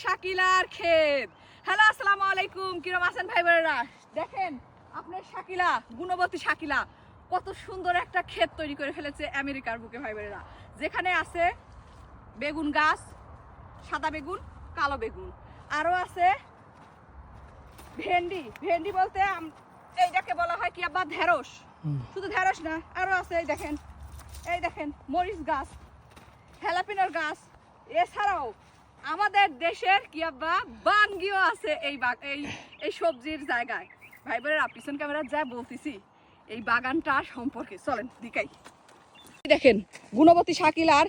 শাকিলার ক্ষেত। হ্যালো, আসসালামু আলাইকুম। কিরম আছেন ভাই বোনেরা? দেখেন আপনার শাকিলা, গুণবতী শাকিলা কত সুন্দর একটা ক্ষেত তৈরি করে ফেলেছে আমেরিকার বুকে ভাই বোনেরা। যেখানে আছে বেগুন গাছ, সাদা বেগুন, কালো বেগুন, আরো আছে ভেন্ডি। ভেন্ডি বলতে এইটাকে বলা হয় কি আব্বা, ঢেঁড়স। শুধু ঢেঁড়স না, আরো আছে এই দেখেন মরিচ গাছ, হেলাপিনোর গাছ। এছাড়াও আমাদের দেশের কি আব্বা বাঙ্গিও আছে এই সবজির জায়গায়। ভাই বোনেরা, পিছন ক্যামেরা যা বলতেছি এই বাগানটা সম্পর্কে চলেন দিকাই। দেখেন গুণবতী শাকিলার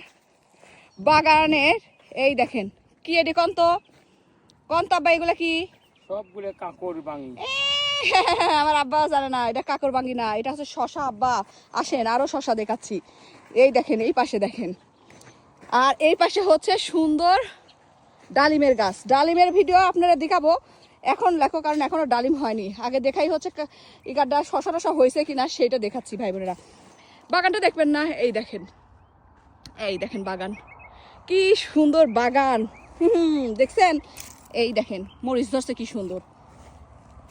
বাগানের এই দেখেন কি এটি কন্ত আব্বা, এগুলো কি? সবগুলো কাকর বাঙি। আমার আব্বাও জানে না এটা কাকর বাঙ্গি না, এটা হচ্ছে শশা। আব্বা আসেন আরো শশা দেখাচ্ছি। এই দেখেন এই পাশে দেখেন, আর এই পাশে হচ্ছে সুন্দর ডালিমের গাছ। ডালিমের ভিডিও আপনারা দেখাবো এখন লেখো, কারণ এখনো ডালিম হয়নি। আগে দেখাই হচ্ছে ইগাডা শশা টশা হয়েছে কিনা সেটা দেখাচ্ছি ভাই বোনেরা। বাগানটা দেখবেন না? এই দেখেন বাগান, কি সুন্দর বাগান। দেখছেন? এই দেখেন মরিচ ধরছে কি সুন্দর,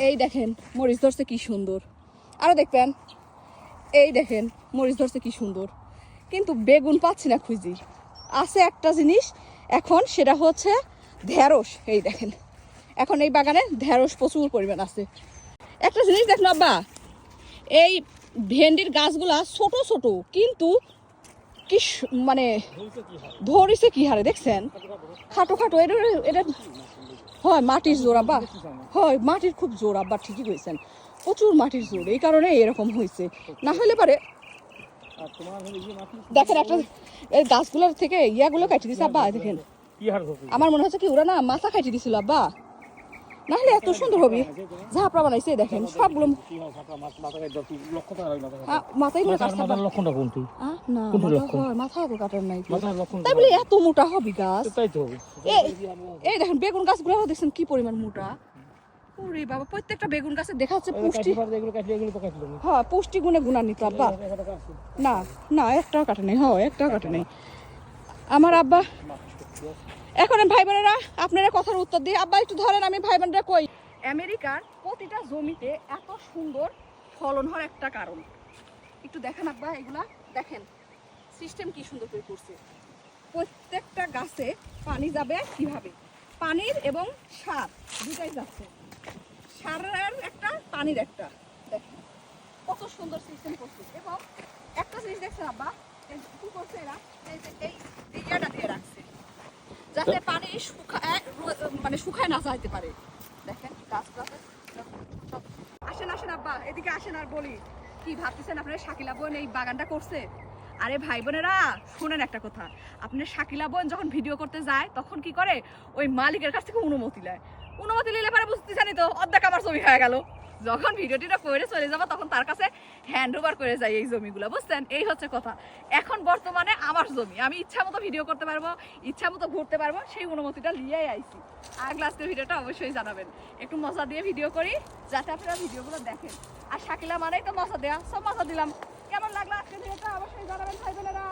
এই দেখেন মরিচ ধরছে কি সুন্দর, আরো দেখবেন এই দেখেন মরিচ ধরছে কি সুন্দর। কিন্তু বেগুন পাচ্ছি না খুঁজি। আছে একটা জিনিস এখন, সেটা হচ্ছে ঢেঁড়স। এই দেখেন এখন এই বাগানে ঢেঁড়স প্রচুর পরিমাণ আছে। একটা জিনিস দেখুন আব্বা, এই ভেন্ডির গাছগুলা ছোট ছোট, কিন্তু কি মানে ধরেছে কি হারে দেখছেন, খাটো খাটো। এটা হয় মাটির জোর আব্বা, হয় মাটির খুব জোর আব্বা, ঠিকই কইছেন, প্রচুর মাটির জোর, এই কারণে এরকম হয়েছে। না হলে পারে দেখেন একটা এই গাছগুলোর থেকে ইয়াগুলো কাটি দিছে আব্বা। দেখেন আমার মনে হচ্ছে কি ওরা না মাথা কাটি দিছিল আব্বা, না হলে এত সুন্দর হবে। ঝাপড়া বানাইছে দেখেন সবগুলো মাথায় মাথা তো কাটার নাই, তাই বলে এত মোটা হবে গাছ? এই দেখেন বেগুন গাছগুলো দেখছেন কি পরিমাণ মোটা। ওরে বাবা, প্রত্যেকটা বেগুন গাছে দেখা যাচ্ছে পুষ্টি, হ্যাঁ পুষ্টি গুণে গুণান্বিত আব্বা। না না একটাও কাটে নেই, হ্যাঁ একটাও কাটে নেই আমার আব্বা। এখন ভাই বোনেরা আপনারা কথার উত্তর দিয়ে আব্বা একটু ধরেন, আমি ভাই বোনেরা কই আমেরিকার প্রতিটা জমিতে এত সুন্দর ফলন হওয়ার একটা কারণ একটু দেখেন আব্বা। এগুলা দেখেন সিস্টেম কি সুন্দর করে করছে। প্রত্যেকটা গাছে পানি যাবে কিভাবে, পানির এবং সার দুটাই যাচ্ছে, সারের একটা পানির একটা। দেখেন কত সুন্দর সিস্টেম করছে। এবং একটা জিনিস দেখছেন আব্বা, কি করছে এরা, এই ইয়াটা দিয়ে রাখছে যাতে পানি মানে শুকায় না যাইতে পারে। দেখেন গাছগুলোতে। আসেন আব্বা এদিকে আসেন, আর বলি কি ভাবতেছেন আপনারা শাকিলা বোন এই বাগানটা করছে? আরে ভাই বোনেরা শুনেন একটা কথা, আপনার শাকিলা বোন যখন ভিডিও করতে যায় তখন কি করে, ওই মালিকের কাছ থেকে অনুমতি নেয়। অনুমতি নিলে পরে বুঝতেছেনই তো অর্ধেক আমার জমি হয়ে গেল। যখন ভিডিওটিটা করে চলে যাবো তখন তার কাছে হ্যান্ড ওভার করে যায় এই জমিগুলো, বুঝছেন? এই হচ্ছে কথা। এখন বর্তমানে আমার জমি, আমি ইচ্ছা মতো ভিডিও করতে পারবো, ইচ্ছা মতো ঘুরতে পারবো, সেই অনুমতিটা নিয়েই আইছি। আর লাস্টের ভিডিওটা অবশ্যই জানাবেন, একটু মজা দিয়ে ভিডিও করি যাতে আপনারা ভিডিওগুলো দেখেন। আর শাকিলা মানেই তো মজা দেয়া, সব মজা দিলাম। কেমন লাগলো আজকের ভিডিওটা অবশ্যই জানাবেন ভাই বোনেরা।